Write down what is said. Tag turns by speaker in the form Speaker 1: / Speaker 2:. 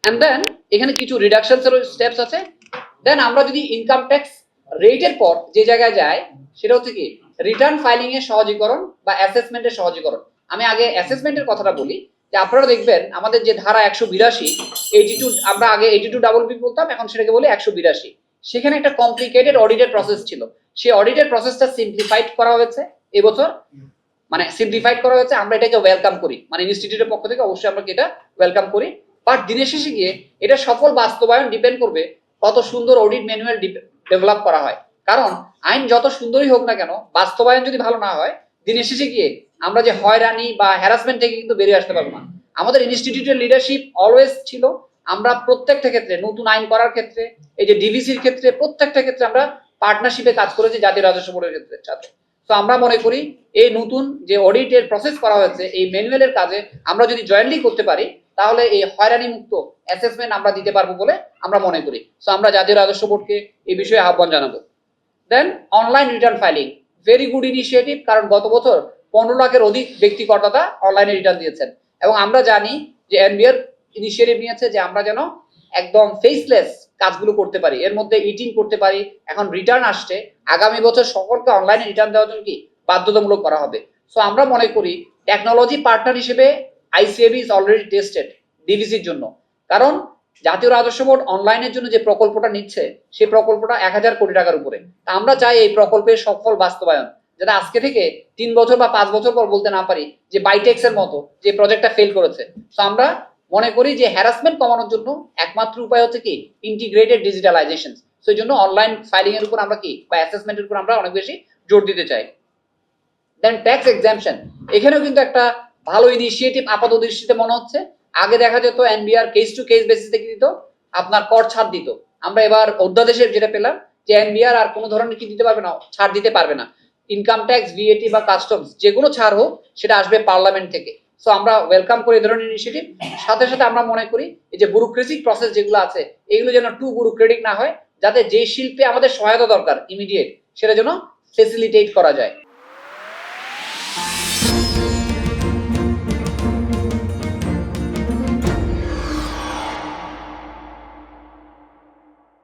Speaker 1: And then এখানে কিছু রিডাকশনস এর স্টেপস আছে। দেন আমরা যদি ইনকাম ট্যাক্স রেটের পর যে জায়গায় যাই সেটা হচ্ছে কি রিটার্ন ফাইলিং এর সহজীকরণ বা অ্যাসেসমেন্টের সহজীকরণ। আমি আগে অ্যাসেসমেন্টের কথাটা বলি যে আপনারা দেখবেন আমাদের যে ধারা 182 82, আমরা আগে 82BB বলতাম, এখন সেটাকে বলি 182। সেখানে একটা কমপ্লিকেটেড অডিটের প্রসেস ছিল, সেই অডিটের প্রসেসটা সিম্পলিফাইড করা হয়েছে এবছর, মানে সিম্পলিফাইড করা হয়েছে। আমরা এটাকে ওয়েলকাম করি, মানে ইনস্টিটিউটের পক্ষ থেকে অবশ্যই আমরা এটা ওয়েলকাম করি। বাট দিনের শেষে গিয়ে এটা সফল বাস্তবায়ন ডিপেন্ড করবে কত সুন্দর অডিট ম্যানুয়াল ডেভেলপ করা হয়। কারণ আইন যত সুন্দরই হোক না কেন, বাস্তবায়ন যদি ভালো না হয়, দিনের শেষে গিয়ে আমরা যে হয়রানি বা হ্যারাসমেন্ট থেকে কিন্তু বেরিয়ে আসতে পারবো না। আমাদের ইনস্টিটিউটের লিডারশিপ অলওয়েজ ছিল, আমরা প্রত্যেকটা ক্ষেত্রে নতুন আইন করার ক্ষেত্রে, এই যে ডিভিসির ক্ষেত্রে, প্রত্যেকটা ক্ষেত্রে আমরা পার্টনারশিপে কাজ করেছি জাতীয় রাজস্ব বোর্ডের ক্ষেত্রে সাথে। তো আমরা মনে করি এই নতুন যে অডিটের প্রসেস করা হয়েছে এই ম্যানুয়ালের কাজে আমরা যদি জয়েন্টলি করতে পারি তাহলে এই হয়রানি মুক্ত অ্যাসেসমেন্ট আমরা দিতে পারবো বলে আমরা মনে করি। সো আমরা জাতীয় রাজস্ব বোর্ডকে এই বিষয়ে আহ্বান জানাবো। Then online return filing, very good initiative, কারণ গত বছর 15 লাখের অধিক ব্যক্তি করদাতা অনলাইনে রিটার্ন দিয়েছেন। এবং আমরা জানি যে এনবিআর ইনিশিয়েটিভ নিয়েছে যে আমরা যেন একদম ফেসলেস কাজগুলো করতে পারি, এর মধ্যে ইটিং করতে পারি। এখন রিটার্ন আসছে, আগামী বছর সকলকে অনলাইনে রিটার্ন দেওয়ার জন্য কি বাধ্যতামূলক করা হবে। সো আমরা মনে করি টেকনোলজি পার্টনার হিসেবে আইসিএবি ইজ অলরেডি টেস্টেড ডিভিসির জন্য। কারণ জাতীয় রাজস্ব বোর্ড অনলাইনের জন্য যে প্রকল্পটা নিচ্ছে সেই প্রকল্পটা 1000 কোটি টাকার উপরে। আমরা চাই এই প্রকল্পের সফল বাস্তবায়ন, যাতে আজকে থেকে 3 বছর বা 5 বছর পর বলতে না পারি যে বাইটেক্স এর মতো যে প্রজেক্টটা ফেল করেছে। তো আমরা মনে করি যে হ্যারাসমেন্ট কমানোর জন্য একমাত্র উপায় হচ্ছে কি ইন্টিগ্রেটেড ডিজিটালাইজেশন। সেই জন্য অনলাইন ফাইলিং এর উপর আমরা কি বা অ্যাসেসমেন্টের উপর আমরা অনেক বেশি জোর দিতে চাই। দেন ট্যাক্স এক্সাম্পশন, এখানেও কিন্তু একটা ভালো ইনিশিয়েটিভ আপাত দৃষ্টিতে মনে হচ্ছে। আগে দেখা যেত এনবিআর কেস টু কেস বেসিসে কি দিত, আপনার কর ছাড় দিত। আমরা এবার অধ্যাদেশে যেটা পেলাম যে এনবিআর আর কোনো ধরনের কি দিতে পারবে না, ছাড় দিতে পারবে না। ইনকাম ট্যাক্স, ভিএটি বা কাস্টমস যে কোনো ছাড় হোক সেটা আসবে পার্লামেন্ট থেকে। সো আমরা ওয়েলকাম করি এই ধরনের ইনিশিয়েটিভ। সাথে সাথে আমরা মনে করি এই যে ব্যুরোক্রেটিক প্রসেস যেগুলো আছে এগুলো যেন টু ব্যুরোক্রেটিক না হয়, যাতে যে শিল্পে আমাদের সহায়তা দরকার ইমিডিয়েট সেটা যেন ফেসিলিটেট করা যায়।